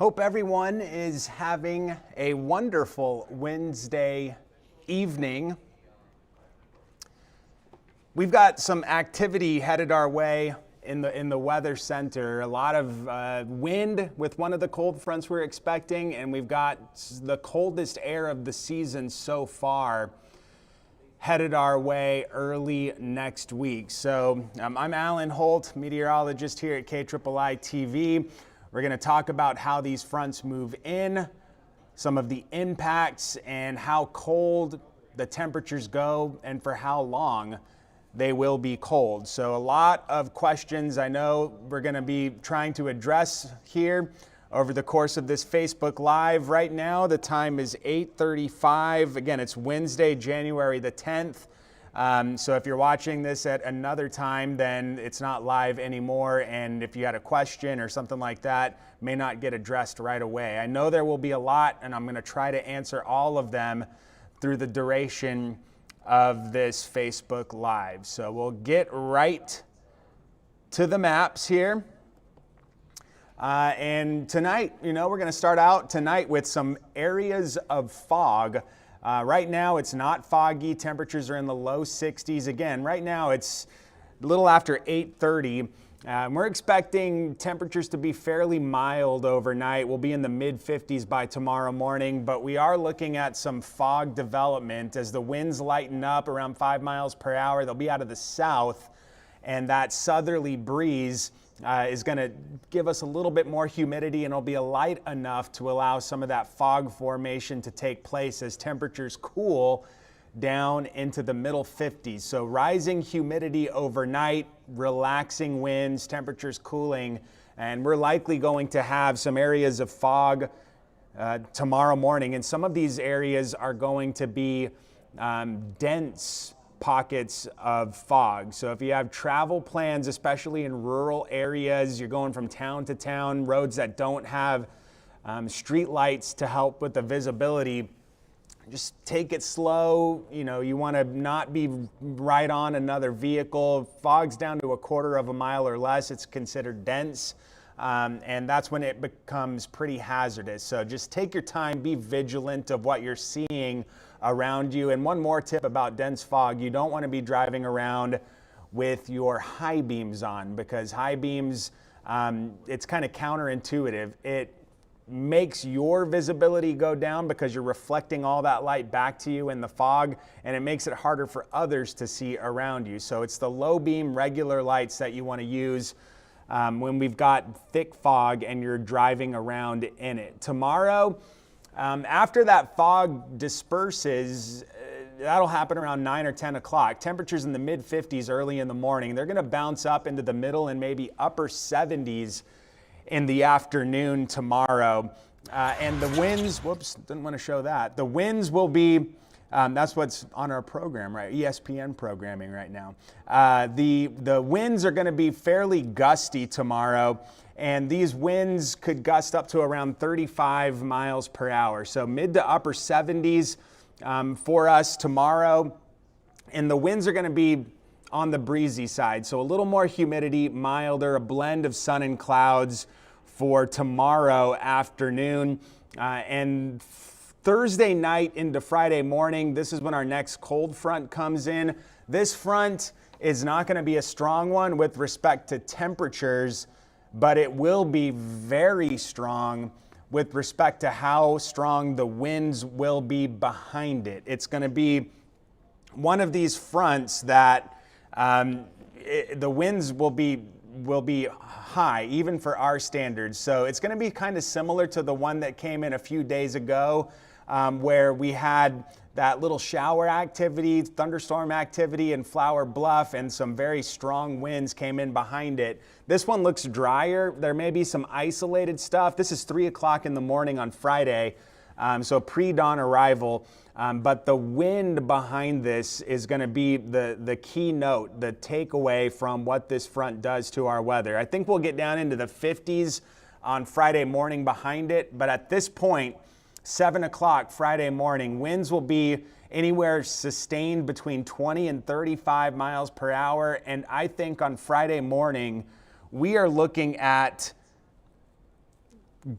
Hope everyone is having a wonderful Wednesday evening. We've got some activity headed our way in the weather center. A lot of wind with one of the cold fronts we're expecting, and we've got the coldest air of the season so far headed our way early next week. So I'm Alan Holt, meteorologist here at KIII TV. We're going to talk about how these fronts move in, some of the impacts, and how cold the temperatures go and for how long they will be cold. So a lot of questions I know we're going to be trying to address here over the course of this Facebook Live. Right now, the time is 8:35. Again, it's Wednesday, January the 10th. So if you're watching this at another time, then it's not live anymore. And if you had a question or something like that, may not get addressed right away. I know there will be a lot, and I'm going to try to answer all of them through the duration of this Facebook Live. So we'll get right to the maps here. And tonight, we're going to start out tonight with some areas of fog. Right now, it's not foggy. Temperatures are in the low 60s. Again, right now, it's a little after 8:30. We're expecting temperatures to be fairly mild overnight. We'll be in the mid-50s by tomorrow morning, but we are looking at some fog development as the winds lighten up around 5 miles per hour. They'll be out of the south, and that southerly breeze is going to give us a little bit more humidity, and it'll be light enough to allow some of that fog formation to take place as temperatures cool down into the middle 50s. So rising humidity overnight, relaxing winds, temperatures cooling, and we're likely going to have some areas of fog tomorrow morning. And some of these areas are going to be dense pockets of fog. So if you have travel plans, especially in rural areas, you're going from town to town, roads that don't have street lights to help with the visibility, just take it slow. You want to not be right on another vehicle. Fog's down to 1/4 of a mile or less, it's considered dense. And that's when it becomes pretty hazardous. So just take your time, be vigilant of what you're seeing around you. And one more tip about dense fog: you don't want to be driving around with your high beams on, because high beams, it's kind of counterintuitive. It makes your visibility go down because you're reflecting all that light back to you in the fog, and it makes it harder for others to see around you. So it's the low beam regular lights that you want to use when we've got thick fog and you're driving around in it. Tomorrow, after that fog disperses, that'll happen around 9 or 10 o'clock. Temperatures in the mid-50s early in the morning. They're going to bounce up into the middle and maybe upper 70s in the afternoon tomorrow. And the winds, didn't want to show that. The winds will be, that's what's on our program, right? ESPN programming right now. The winds are going to be fairly gusty tomorrow, and these winds could gust up to around 35 miles per hour. So mid to upper 70s for us tomorrow. And the winds are going to be on the breezy side. So a little more humidity, milder, a blend of sun and clouds for tomorrow afternoon. And Thursday night into Friday morning, this is when our next cold front comes in. This front is not going to be a strong one with respect to temperatures, but it will be very strong with respect to how strong the winds will be behind it. It's going to be one of these fronts that the winds will be high, even for our standards. So it's going to be kind of similar to the one that came in a few days ago, where we had that little shower activity, thunderstorm activity in Flower Bluff, and some very strong winds came in behind it. This one looks drier. There may be some isolated stuff. This is 3 o'clock in the morning on Friday, so pre-dawn arrival. But the wind behind this is going to be the key note, the takeaway from what this front does to our weather. I think we'll get down into the 50s on Friday morning behind it, but at this point, 7 o'clock Friday morning, winds will be anywhere sustained between 20 and 35 miles per hour. And I think on Friday morning, we are looking at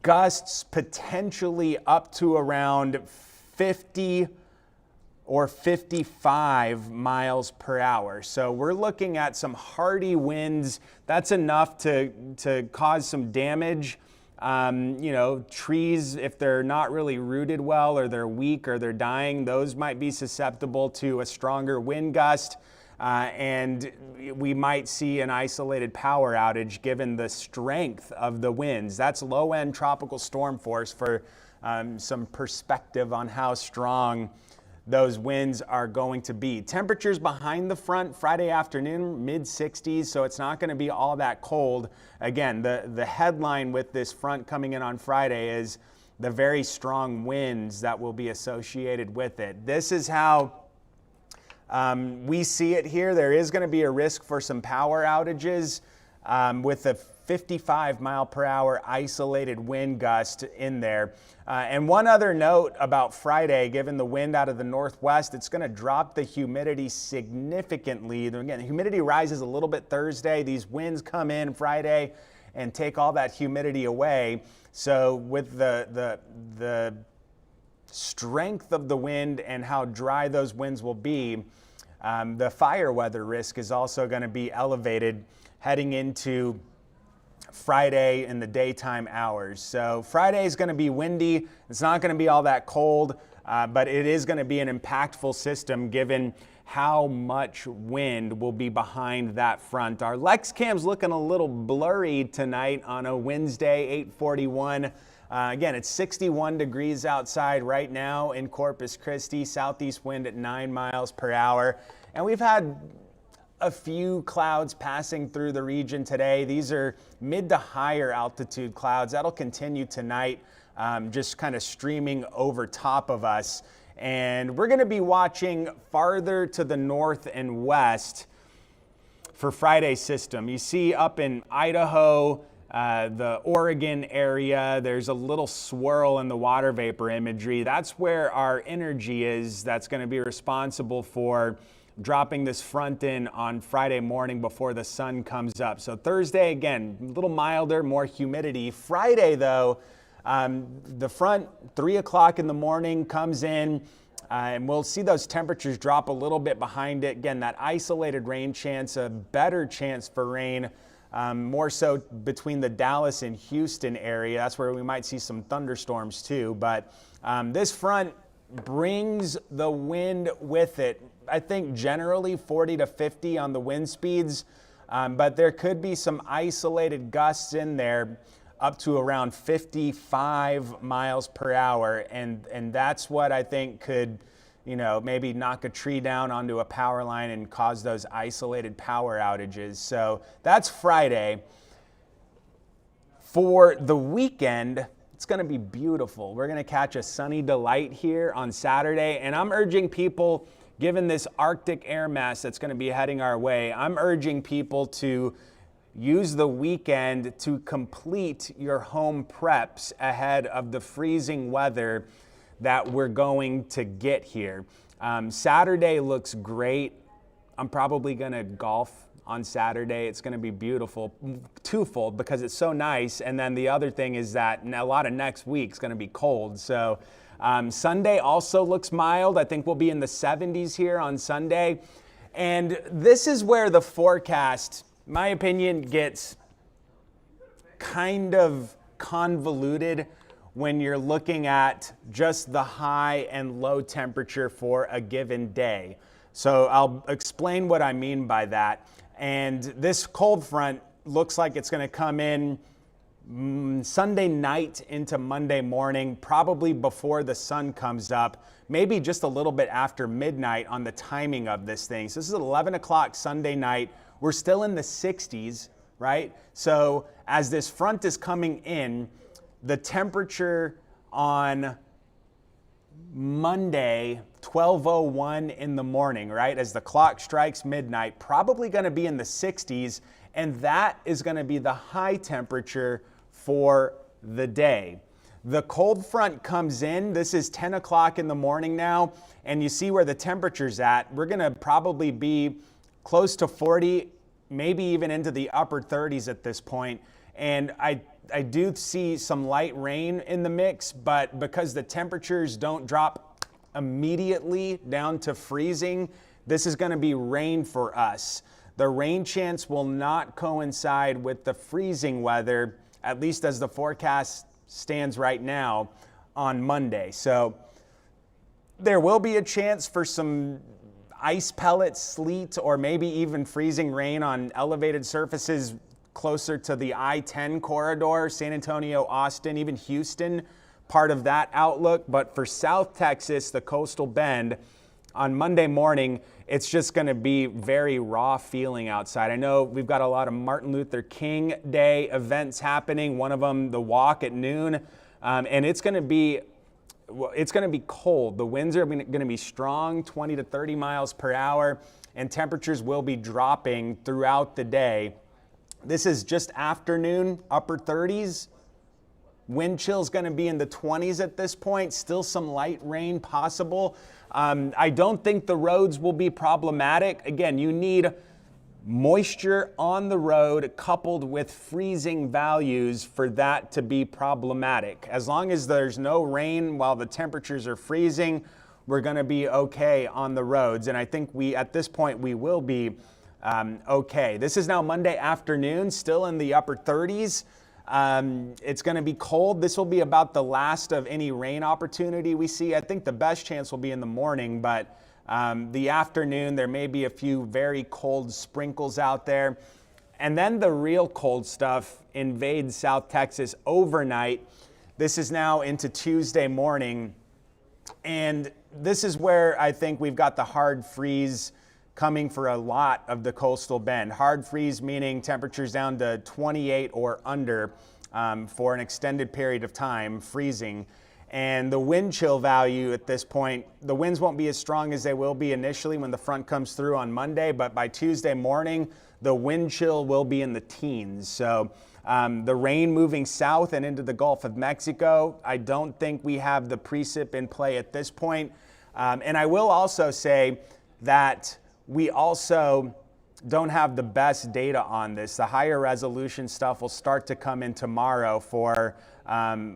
gusts potentially up to around 50 or 55 miles per hour. So we're looking at some hardy winds. That's enough to cause some damage. You know, trees, if they're not really rooted well or they're weak or they're dying, those might be susceptible to a stronger wind gust. And we might see an isolated power outage given the strength of the winds. That's low-end tropical storm force for some perspective on how strong those winds are going to be. Temperatures behind the front Friday afternoon, mid-60s, so it's not going to be all that cold. Again, the headline with this front coming in on Friday is the very strong winds that will be associated with it. This is how we see it here. There is going to be a risk for some power outages with a 55 mile per hour isolated wind gust in there. And one other note about Friday, given the wind out of the northwest, it's going to drop the humidity significantly. Again, the humidity rises a little bit Thursday. These winds come in Friday and take all that humidity away. So with the strength of the wind and how dry those winds will be, the fire weather risk is also going to be elevated heading into Friday in the daytime hours. So Friday is going to be windy. It's not going to be all that cold, but it is going to be an impactful system given how much wind will be behind that front. Our LexCam's looking a little blurry tonight on a Wednesday, 8:41. Again, it's 61 degrees outside right now in Corpus Christi, southeast wind at 9 miles per hour. And we've had a few clouds passing through the region today. These are mid to higher altitude clouds. That'll continue tonight, just kind of streaming over top of us. And we're going to be watching farther to the north and west for Friday's system. You see up in Idaho, the Oregon area, there's a little swirl in the water vapor imagery. That's where our energy is that's going to be responsible for dropping this front in on Friday morning before the sun comes up. So Thursday, again, a little milder, more humidity. Friday, though, the front, 3 o'clock in the morning, comes in, and we'll see those temperatures drop a little bit behind it. Again, that isolated rain chance, a better chance for rain, more so between the Dallas and Houston area. That's where we might see some thunderstorms too. But this front brings the wind with it. I think generally 40 to 50 on the wind speeds, but there could be some isolated gusts in there up to around 55 miles per hour. And that's what I think could, you know, maybe knock a tree down onto a power line and cause those isolated power outages. So that's Friday. For the weekend, it's going to be beautiful. We're going to catch a sunny delight here on Saturday. And I'm urging people, given this Arctic air mass that's going to be heading our way, I'm urging people to use the weekend to complete your home preps ahead of the freezing weather that we're going to get here. Saturday looks great. I'm probably going to golf on Saturday. It's going to be beautiful, twofold, because it's so nice. And then the other thing is that a lot of next week is going to be cold. So Sunday also looks mild. I think we'll be in the 70s here on Sunday. And this is where the forecast, in my opinion, gets kind of convoluted when you're looking at just the high and low temperature for a given day. So I'll explain what I mean by that. And this cold front looks like it's going to come in Sunday night into Monday morning, probably before the sun comes up, maybe just a little bit after midnight on the timing of this thing. So this is 11 o'clock Sunday night. We're still in the 60s, right? So as this front is coming in, the temperature on Monday, 12:01 in the morning, right? As the clock strikes midnight, probably going to be in the 60s, and that is going to be the high temperature for the day. The cold front comes in. This is 10 o'clock in the morning now, and you see where the temperature's at. We're going to probably be close to 40, maybe even into the upper 30s at this point. And I do see some light rain in the mix, but because the temperatures don't drop immediately down to freezing, this is going to be rain for us. The rain chance will not coincide with the freezing weather, at least as the forecast stands right now, on Monday. So there will be a chance for some ice pellets, sleet, or maybe even freezing rain on elevated surfaces closer to the I-10 corridor, San Antonio, Austin, even Houston, part of that outlook. But for South Texas, the coastal bend, on Monday morning, it's just going to be very raw feeling outside. I know we've got a lot of Martin Luther King Day events happening, one of them the walk at noon, and it's going to be cold. The winds are going to be strong, 20 to 30 miles per hour, and temperatures will be dropping throughout the day. This is just afternoon, upper 30s. Wind chill is going to be in the 20s at this point. Still some light rain possible. I don't think the roads will be problematic. Again, you need moisture on the road coupled with freezing values for that to be problematic. As long as there's no rain while the temperatures are freezing, we're going to be okay on the roads. And I think at this point, we will be okay. This is now Monday afternoon, still in the upper 30s. It's going to be cold. This will be about the last of any rain opportunity we see. I think the best chance will be in the morning, but the afternoon, there may be a few very cold sprinkles out there. And then the real cold stuff invades South Texas overnight. This is now into Tuesday morning. And this is where I think we've got the hard freeze coming for a lot of the coastal bend. Hard freeze meaning temperatures down to 28 or under for an extended period of time, freezing. And the wind chill value at this point, the winds won't be as strong as they will be initially when the front comes through on Monday, but by Tuesday morning, the wind chill will be in the teens. So the rain moving south and into the Gulf of Mexico, I don't think we have the precip in play at this point. And I will also say that we also don't have the best data on this. The higher resolution stuff will start to come in tomorrow for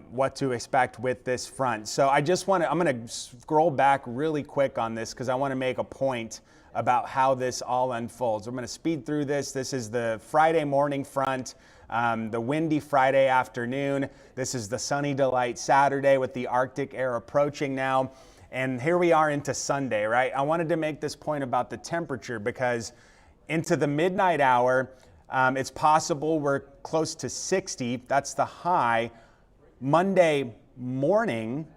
what to expect with this front. So I'm going to scroll back really quick on this because I want to make a point about how this all unfolds. I'm going to speed through this. This is the Friday morning front, the windy Friday afternoon. This is the sunny delight Saturday with the Arctic air approaching now. And here we are into Sunday, right? I wanted to make this point about the temperature because into the midnight hour, it's possible we're close to 60. That's the high. Monday morning,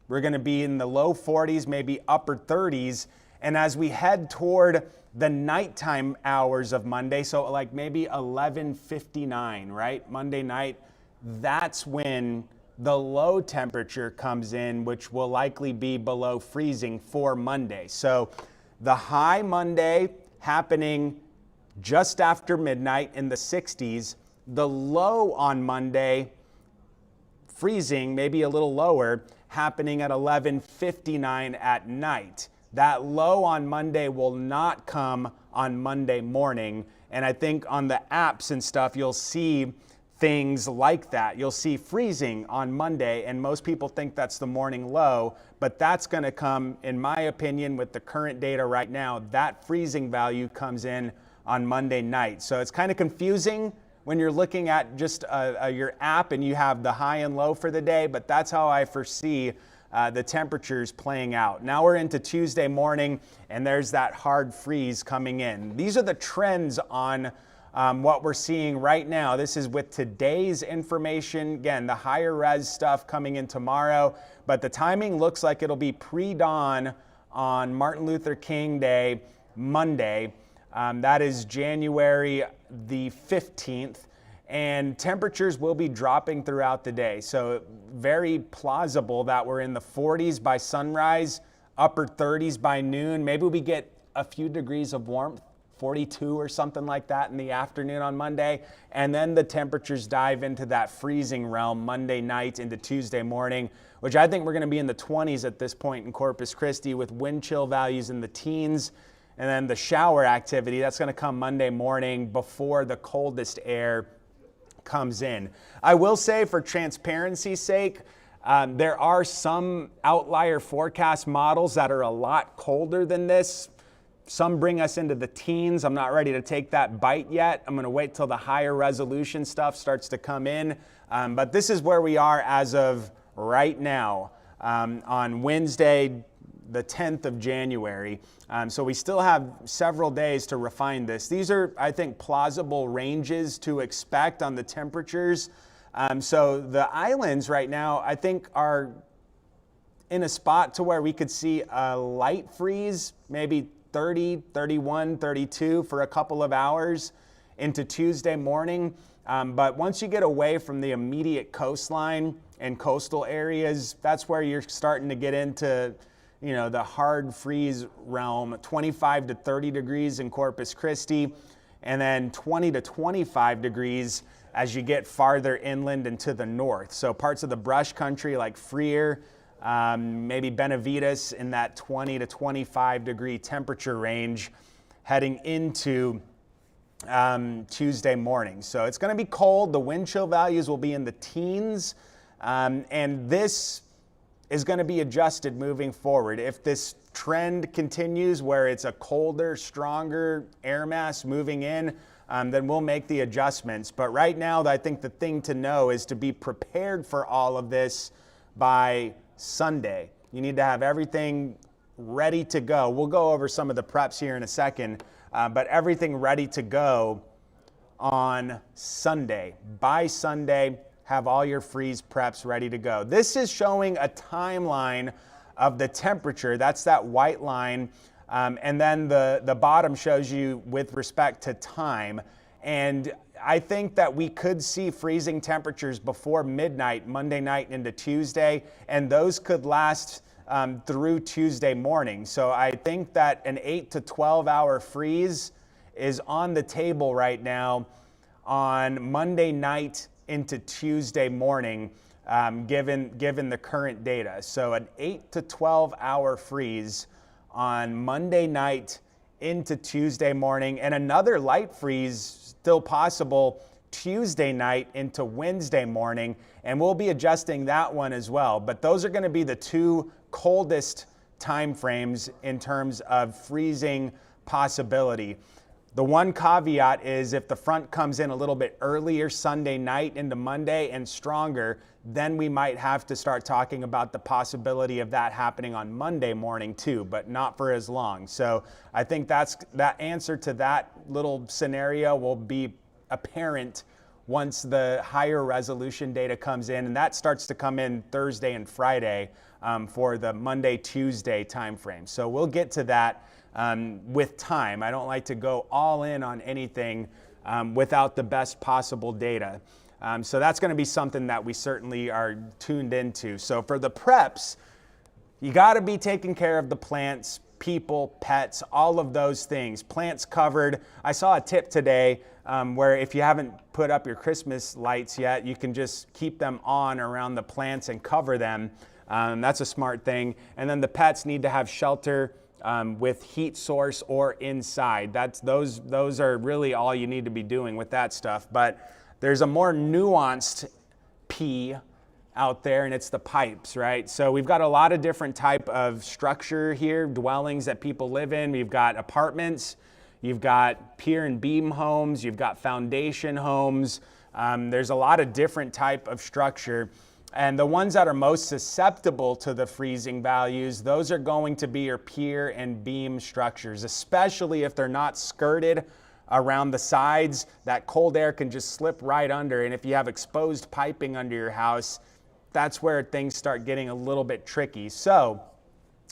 we're going to be in the low 40s, maybe upper 30s. And as we head toward the nighttime hours of Monday, so like maybe 11:59, right? Monday night, that's when the low temperature comes in, which will likely be below freezing for Monday. So the high Monday happening just after midnight in the 60s, the low on Monday freezing, maybe a little lower, happening at 11:59 at night. That low on Monday will not come on Monday morning. And I think on the apps and stuff, you'll see things like that. You'll see freezing on Monday, and most people think that's the morning low, but that's going to come, in my opinion, with the current data right now, that freezing value comes in on Monday night. So it's kind of confusing when you're looking at just your app and you have the high and low for the day, but that's how I foresee the temperatures playing out. Now we're into Tuesday morning, and there's that hard freeze coming in. These are the trends on what we're seeing right now. This is with today's information. Again, the higher res stuff coming in tomorrow, but the timing looks like it'll be pre-dawn on Martin Luther King Day, Monday. That is January the 15th, and temperatures will be dropping throughout the day. So very plausible that we're in the 40s by sunrise, upper 30s by noon. Maybe we get a few degrees of warmth, 42 or something like that in the afternoon on Monday. And then the temperatures dive into that freezing realm Monday night into Tuesday morning, which I think we're going to be in the 20s at this point in Corpus Christi with wind chill values in the teens. And then the shower activity, that's going to come Monday morning before the coldest air comes in. I will say, for transparency's sake, there are some outlier forecast models that are a lot colder than this. Some bring us into the teens. I'm not ready to take that bite yet. I'm going to wait till the higher resolution stuff starts to come in. But this is where we are as of right now on Wednesday, the 10th of January. So we still have several days to refine this. These are, I think, plausible ranges to expect on the temperatures. So the islands right now, I think, are in a spot to where we could see a light freeze, maybe 30, 31, 32 for a couple of hours into Tuesday morning. But once you get away from the immediate coastline and coastal areas, that's where you're starting to get into, you know, the hard freeze realm. 25 to 30 degrees in Corpus Christi, and then 20 to 25 degrees as you get farther inland and to the north. So parts of the brush country like Freer, maybe Benavides, in that 20 to 25 degree temperature range heading into Tuesday morning. So it's going to be cold. The wind chill values will be in the teens, and this is going to be adjusted moving forward. If this trend continues where it's a colder, stronger air mass moving in, then we'll make the adjustments. But right now, I think the thing to know is to be prepared for all of this by Sunday. You need to have everything ready to go. We'll go over some of the preps here in a second, but everything ready to go on Sunday. By Sunday, have all your freeze preps ready to go. This is showing a timeline of the temperature. That's that white line. And then the bottom shows you with respect to time. And I think that we could see freezing temperatures before midnight, Monday night into Tuesday, and those could last through Tuesday morning. So I think that an 8 to 12 hour freeze is on the table right now on Monday night into Tuesday morning, given the current data. So an 8 to 12 hour freeze on Monday night into Tuesday morning, and another light freeze still possible Tuesday night into Wednesday morning, and we'll be adjusting that one as well. But those are going to be the two coldest time frames in terms of freezing possibility. The one caveat is if the front comes in a little bit earlier Sunday night into Monday and stronger, then we might have to start talking about the possibility of that happening on Monday morning too, but not for as long. So I think that answer to that little scenario will be apparent once the higher resolution data comes in, and that starts to come in Thursday and Friday for the Monday, Tuesday timeframe. So we'll get to that with time. I don't like to go all in on anything without the best possible data. So that's going to be something that we certainly are tuned into. So for the preps, you got to be taking care of the plants, people, pets, all of those things. Plants covered. I saw a tip today where if you haven't put up your Christmas lights yet, you can just keep them on around the plants and cover them. That's a smart thing. And then the pets need to have shelter with heat source or inside. Those are really all you need to be doing with that stuff. But there's a more nuanced P out there, and it's the pipes, right? So we've got a lot of different type of structure here, dwellings that people live in. We've got apartments, you've got pier and beam homes, you've got foundation homes. There's a lot of different type of structure. And the ones that are most susceptible to the freezing values, those are going to be your pier and beam structures, especially if they're not skirted around the sides. That cold air can just slip right under. And if you have exposed piping under your house, that's where things start getting a little bit tricky. So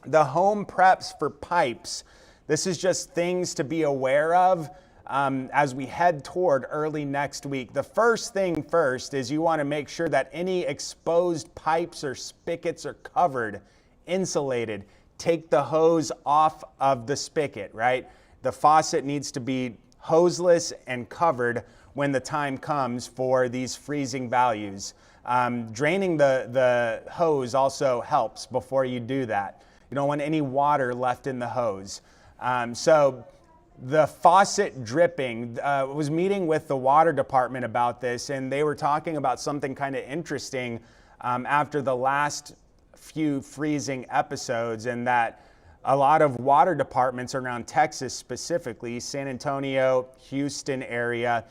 the home preps for pipes, this is just things to be aware of as we head toward early next week. The first thing first is you want to make sure that any exposed pipes or spigots are covered, insulated. Take the hose off of the spigot, right? The faucet needs to be hoseless and covered when the time comes for these freezing values. Draining the hose also helps before you do that. You don't want any water left in the hose. So The faucet dripping, was meeting with the water department about this, and they were talking about something kind of interesting after the last few freezing episodes, and that a lot of water departments around Texas, specifically San Antonio, Houston area,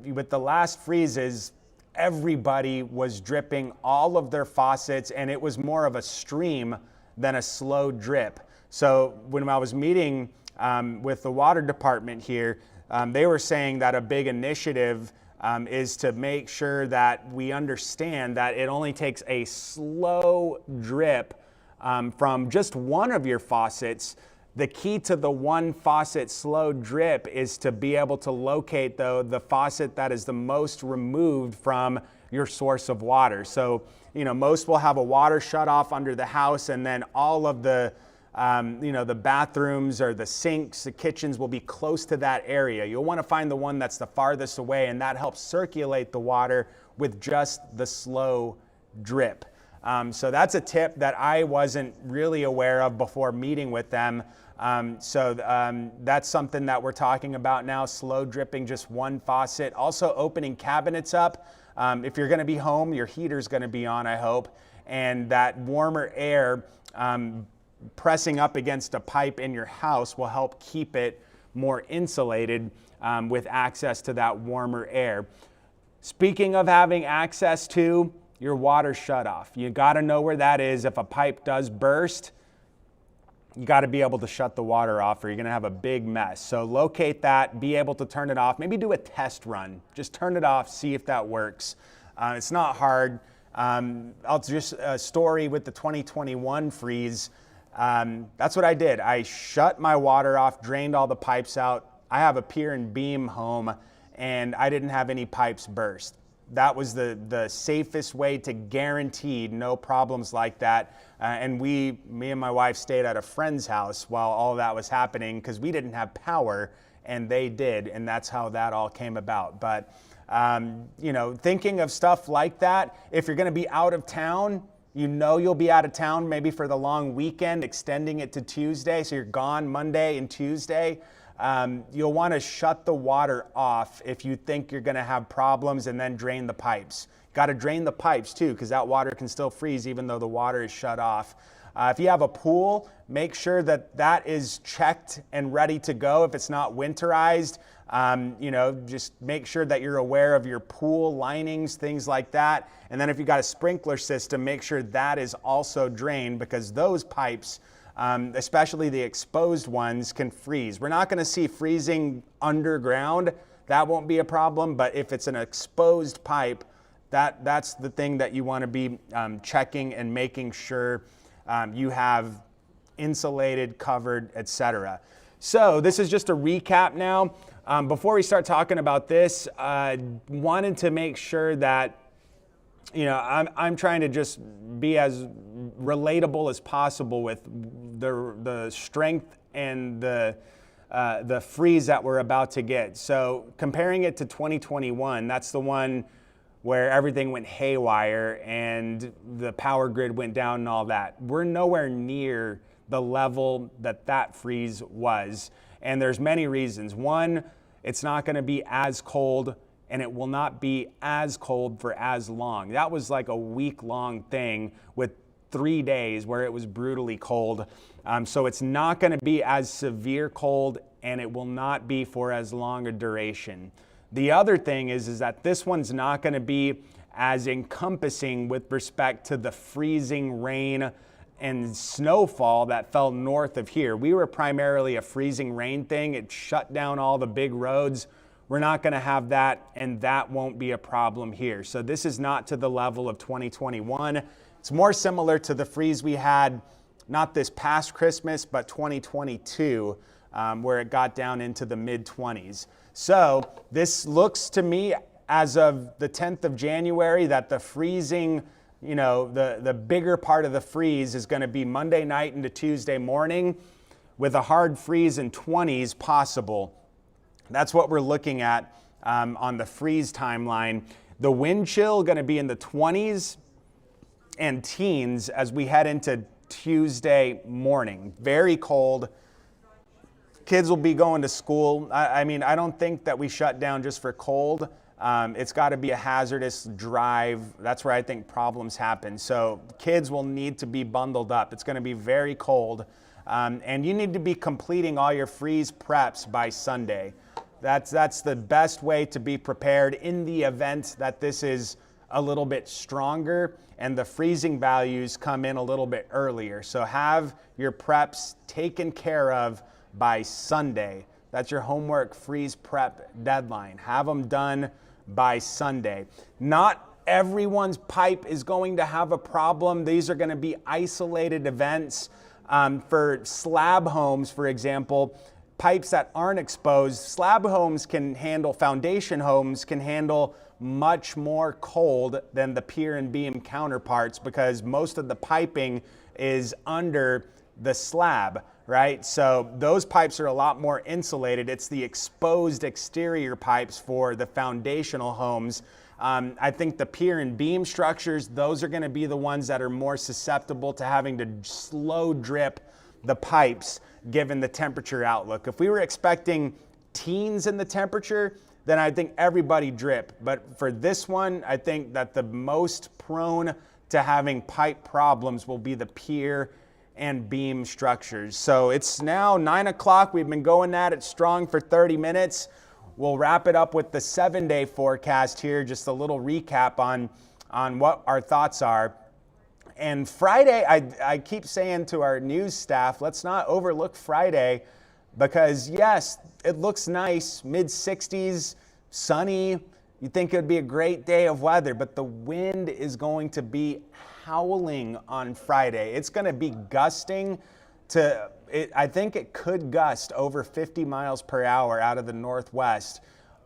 with the last freezes, everybody was dripping all of their faucets, and it was more of a stream than a slow drip. So when I was meeting with the water department here, they were saying that a big initiative is to make sure that we understand that it only takes a slow drip from just one of your faucets. The key to the one faucet slow drip is to be able to locate, though, the faucet that is the most removed from your source of water. So, most will have a water shutoff under the house, and then all of the the bathrooms or the sinks, the kitchens will be close to that area. You'll want to find the one that's the farthest away, and that helps circulate the water with just the slow drip. So that's a tip that I wasn't really aware of before meeting with them. That's something that we're talking about now, slow dripping just one faucet. Also opening cabinets up. If you're going to be home, your heater's going to be on, I hope, and that warmer air pressing up against a pipe in your house will help keep it more insulated with access to that warmer air. Speaking of having access to your water shutoff, you got to know where that is. If a pipe does burst, you got to be able to shut the water off or you're going to have a big mess. So locate that, be able to turn it off, maybe do a test run. Just turn it off, see if that works. It's not hard. I'll just a story with the 2021 freeze. That's what I did. I shut my water off, drained all the pipes out. I have a pier and beam home, and I didn't have any pipes burst. That was the safest way to guarantee no problems like that. And me and my wife stayed at a friend's house while all that was happening because we didn't have power and they did, and that's how that all came about. But, thinking of stuff like that, if you're going to be out of town, you'll be out of town maybe for the long weekend, extending it to Tuesday, so you're gone Monday and Tuesday. You'll want to shut the water off if you think you're going to have problems, and then drain the pipes. Got to drain the pipes too, because that water can still freeze even though the water is shut off. If you have a pool, make sure that is checked and ready to go. If it's not winterized, just make sure that you're aware of your pool linings, things like that. And then if you got a sprinkler system, make sure that is also drained, because those pipes, especially the exposed ones, can freeze. We're not going to see freezing underground. That won't be a problem. But if it's an exposed pipe, that's the thing that you want to be checking and making sure you have insulated, covered, etc. So this is just a recap now. Before we start talking about this, wanted to make sure that I'm trying to just be as relatable as possible with the strength and the freeze that we're about to get. So comparing it to 2021, that's the one where everything went haywire and the power grid went down and all that. We're nowhere near the level that freeze was. And there's many reasons. One, it's not going to be as cold, and it will not be as cold for as long. That was like a week-long thing with 3 days where it was brutally cold. So it's not going to be as severe cold, and it will not be for as long a duration. The other thing is that this one's not going to be as encompassing with respect to the freezing rain and snowfall that fell north of here. We were primarily a freezing rain thing. It shut down all the big roads. We're not going to have that, and that won't be a problem here. So this is not to the level of 2021. It's more similar to the freeze we had, not this past Christmas, but 2022, where it got down into the mid-20s. So this looks to me, as of the 10th of January, that the freezing, the bigger part of the freeze is going to be Monday night into Tuesday morning, with a hard freeze in 20s possible. That's what we're looking at on the freeze timeline. The wind chill going to be in the 20s and teens as we head into Tuesday morning. Very cold. kids will be going to school. I mean, I don't think that we shut down just for cold. It's got to be a hazardous drive. That's where I think problems happen. So kids will need to be bundled up. It's going to be very cold. And you need to be completing all your freeze preps by Sunday. That's the best way to be prepared in the event that this is a little bit stronger and the freezing values come in a little bit earlier. So have your preps taken care of by Sunday. That's your homework freeze prep deadline. Have them done by Sunday. Not everyone's pipe is going to have a problem. These are going to be isolated events. For slab homes, for example, pipes that aren't exposed, slab homes can handle, foundation homes can handle much more cold than the pier and beam counterparts because most of the piping is under the slab, right? So those pipes are a lot more insulated. It's the exposed exterior pipes for the foundational homes. I think the pier and beam structures, those are going to be the ones that are more susceptible to having to slow drip the pipes given the temperature outlook. If we were expecting teens in the temperature, then I think everybody drip. But for this one, I think that the most prone to having pipe problems will be the pier and beam structures. So it's now 9 o'clock. We've been going at it strong for 30 minutes. We'll wrap it up with the 7-day forecast here, just a little recap on what our thoughts are. And Friday, I keep saying to our news staff, let's not overlook Friday because yes, it looks nice, mid-60s, sunny. You think it would be a great day of weather, but the wind is going to be howling on Friday. It's going to be gusting to, I think it could gust over 50 miles per hour out of the northwest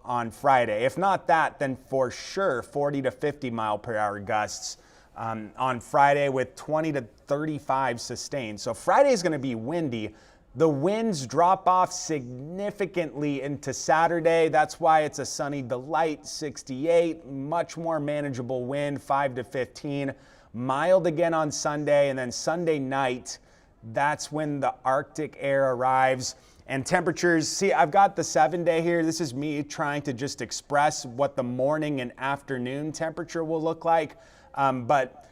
on Friday. If not that, then for sure 40 to 50 mile per hour gusts on Friday with 20 to 35 sustained. So Friday is going to be windy. The winds drop off significantly into Saturday. That's why it's a sunny delight, 68, much more manageable wind, 5 to 15. Mild again on Sunday, and then Sunday night, that's when the Arctic air arrives. And temperatures, see, I've got the 7-day here. This is me trying to just express what the morning and afternoon temperature will look like. But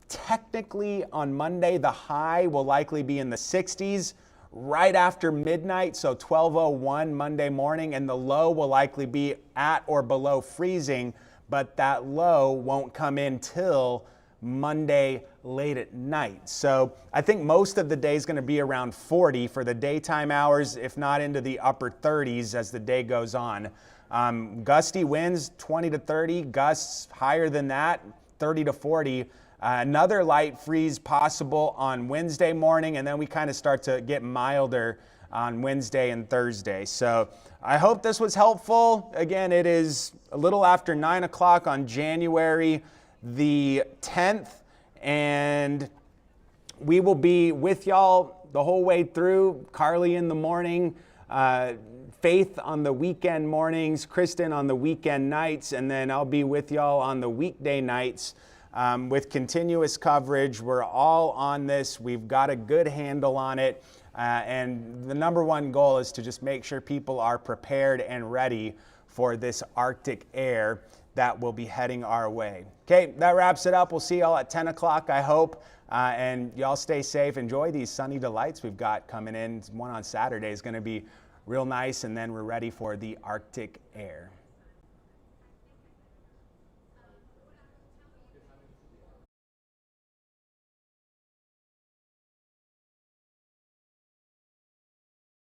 technically on Monday, the high will likely be in the 60s right after midnight, so 12:01 Monday morning, and the low will likely be at or below freezing, but that low won't come in till Monday late at night. So I think most of the day is going to be around 40 for the daytime hours, if not into the upper 30s as the day goes on. Gusty winds 20 to 30, gusts higher than that, 30 to 40. Another light freeze possible on Wednesday morning, and then we kind of start to get milder on Wednesday and Thursday. So I hope this was helpful. Again, it is a little after 9 o'clock on January the 10th, and we will be with y'all the whole way through. Carly in the morning, Faith on the weekend mornings, Kristen on the weekend nights, and then I'll be with y'all on the weekday nights with continuous coverage. We're all on this. We've got a good handle on it. And the number one goal is to just make sure people are prepared and ready for this Arctic air that will be heading our way. Okay, that wraps it up. We'll see y'all at 10 o'clock, I hope. And y'all stay safe. Enjoy these sunny delights we've got coming in. One on Saturday is going to be real nice, and then we're ready for the Arctic air.